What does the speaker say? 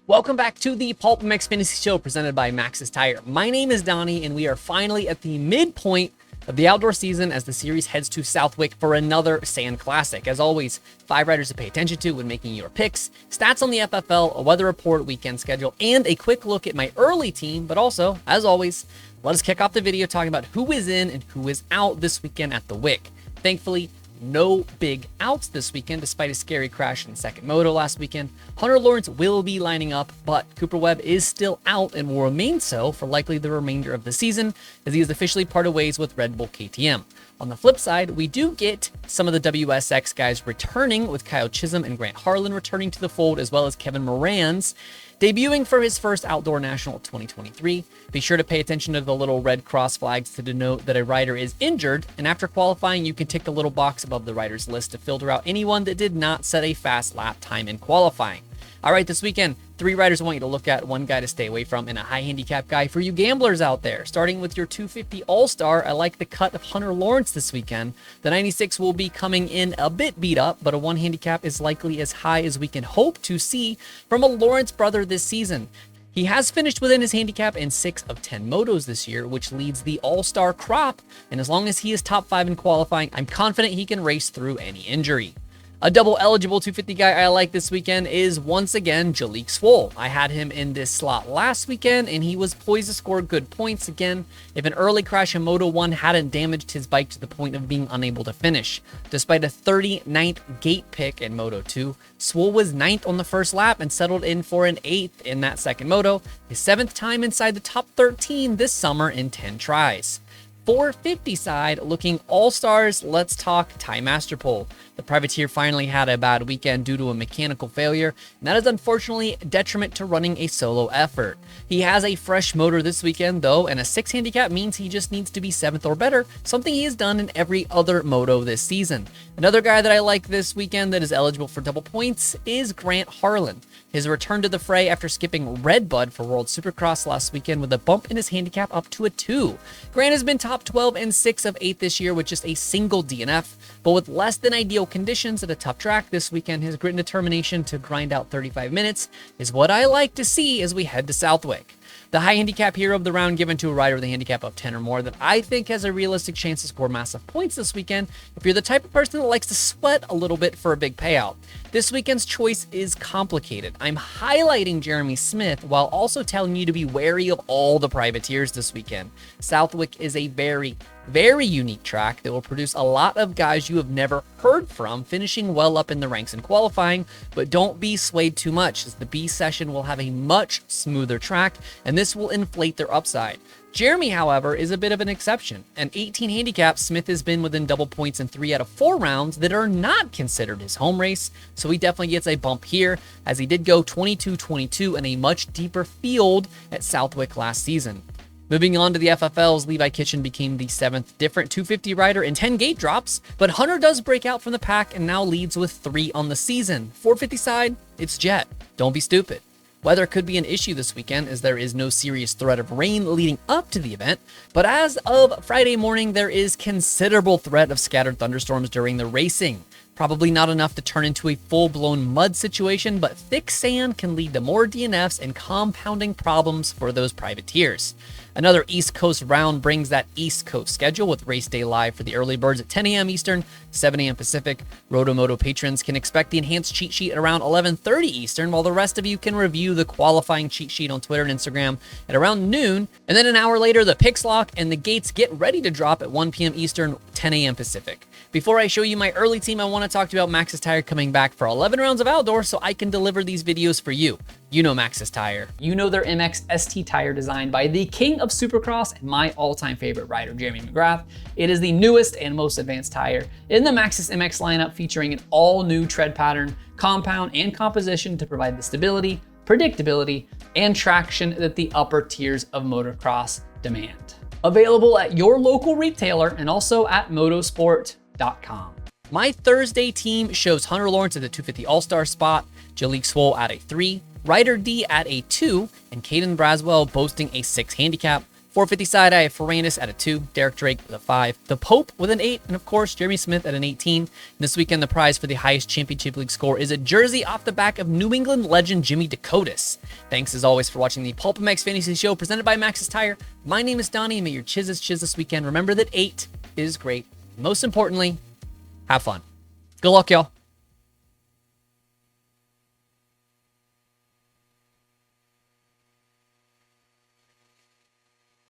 Welcome back to the PulpMX Fantasy Show presented by Maxxis Tire. My name is Donnie, and we are finally at the midpoint of the outdoor season as the series heads to Southwick for another Sand Classic. As always, 5 riders to pay attention to when making your picks, stats on the FFL, a weather report, weekend schedule, and a quick look at my early team. But also, as always, let us kick off the video talking about who is in and who is out this weekend at the Wick. Thankfully, no big outs this weekend, despite a scary crash in second moto last weekend. Hunter Lawrence will be lining up, but Cooper Webb is still out and will remain so for likely the remainder of the season, as he has officially parted ways with Red Bull KTM. On the flip side, we do get some of the WSX guys returning, with Kyle Chisholm and Grant Harlan returning to the fold, as well as Kevin Moranz debuting for his first Outdoor National 2023. Be sure to pay attention to the little red cross flags to denote that a rider is injured, and after qualifying, you can tick the little box above the riders list to filter out anyone that did not set a fast lap time in qualifying. All right, this weekend, 3 riders I want you to look at, 1 guy to stay away from, and a high handicap guy for you gamblers out there. Starting with your 250 All-Star, I like the cut of Hunter Lawrence this weekend. The 96 will be coming in a bit beat up, but a 1 handicap is likely as high as we can hope to see from a Lawrence brother this season. He has finished within his handicap in 6 of 10 motos this year, which leads the All-Star crop, and as long as he is top 5 in qualifying, I'm confident he can race through any injury. A double eligible 250 guy I like this weekend is once again Jalek Swoll. I had him in this slot last weekend, and he was poised to score good points again if an early crash in Moto 1 hadn't damaged his bike to the point of being unable to finish. Despite a 39th gate pick in Moto 2, Swoll was 9th on the first lap and settled in for an 8th in that second moto, his 7th time inside the top 13 this summer in 10 tries. 450 side, looking all-stars, let's talk Ty Masterpole. The privateer finally had a bad weekend due to a mechanical failure, and that is unfortunately a detriment to running a solo effort. He has a fresh motor this weekend though, and a 6 handicap means he just needs to be 7th or better, something he has done in every other moto this season. Another guy that I like this weekend that is eligible for double points is Grant Harlan. His return to the fray after skipping Redbud for World Supercross last weekend with a bump in his handicap up to a 2. Grant has been top 12 and 6 of 8 this year with just a single DNF, but with less than ideal conditions at a tough track this weekend, his grit and determination to grind out 35 minutes is what I like to see as we head to Southwick. The high handicap hero of the round given to a rider with a handicap of 10 or more that I think has a realistic chance to score massive points this weekend if you're the type of person that likes to sweat a little bit for a big payout. This weekend's choice is complicated. I'm highlighting Jeremy Smith while also telling you to be wary of all the privateers this weekend. Southwick is a very unique track that will produce a lot of guys you have never heard from, finishing well up in the ranks in qualifying, but don't be swayed too much, as the B session will have a much smoother track, and this will inflate their upside. Jeremy, however, is a bit of an exception. An 18 handicap, Smith has been within double points in 3 out of 4 rounds that are not considered his home race, so he definitely gets a bump here, as he did go 22-22 in a much deeper field at Southwick last season. Moving on to the FFLs, Levi Kitchen became the 7th different 250 rider in 10 gate drops, but Hunter does break out from the pack and now leads with 3 on the season. 450 side, it's Jet. Don't be stupid. Weather could be an issue this weekend as there is no serious threat of rain leading up to the event, but as of Friday morning, there is considerable threat of scattered thunderstorms during the racing. Probably not enough to turn into a full-blown mud situation, but thick sand can lead to more DNFs and compounding problems for those privateers. Another East Coast round brings that East Coast schedule with race day live for the early birds at 10 a.m. Eastern, 7 a.m. Pacific. RotoMoto patrons can expect the enhanced cheat sheet at around 11:30 Eastern, while the rest of you can review the qualifying cheat sheet on Twitter and Instagram at around noon. And then an hour later, the picks lock and the gates get ready to drop at 1 p.m. Eastern, 10 a.m. Pacific. Before I show you my early team, I want to talk to you about Maxxis Tire coming back for 11 rounds of outdoor so I can deliver these videos for you. You know Maxxis Tire. You know their MX ST tire designed by the king of Supercross and my all-time favorite rider, Jeremy McGrath. It is the newest and most advanced tire in the Maxxis MX lineup, featuring an all-new tread pattern, compound, and composition to provide the stability, predictability, and traction that the upper tiers of motocross demand. Available at your local retailer and also at motosport.com. My Thursday team shows Hunter Lawrence at the 250 All-Star spot, Jalek Swoll at a 3, Ryder D at a 2, and Caden Braswell boasting a 6 handicap. 450 side, I have Foranus at a 2, Derek Drake with a 5, the Pope with an 8, and of course, Jeremy Smith at an 18. This weekend, the prize for the highest Championship League score is a jersey off the back of New England legend Jimmy Dakotas. Thanks as always for watching the PulpMX Fantasy Show presented by Maxxis Tire. My name is Donnie, and may your chiz this weekend. Remember that 8 is great. Most importantly, have fun. Good luck, y'all.